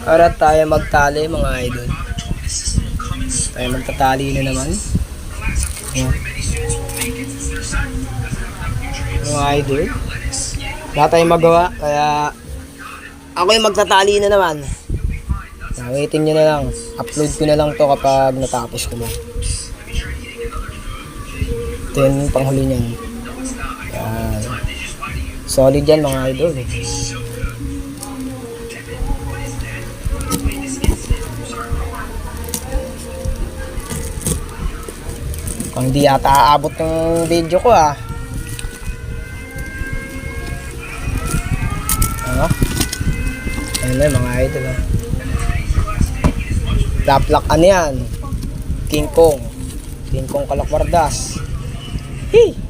Para tayo magtali mga idol. Tayo magtatali na naman. Ayan. Mga idol. Wala tayong magawa. Kaya ako yung magtatali na naman. Waitin nyo na lang. Upload ko na lang to kapag natapos ko na. Ito yung panghuli niyan. Ayan. Solid yan mga idol. Kung hindi yata aabot ng video ko Ayun na mga idol Laplak ano yan? King Kong Kalakwardas. Hey!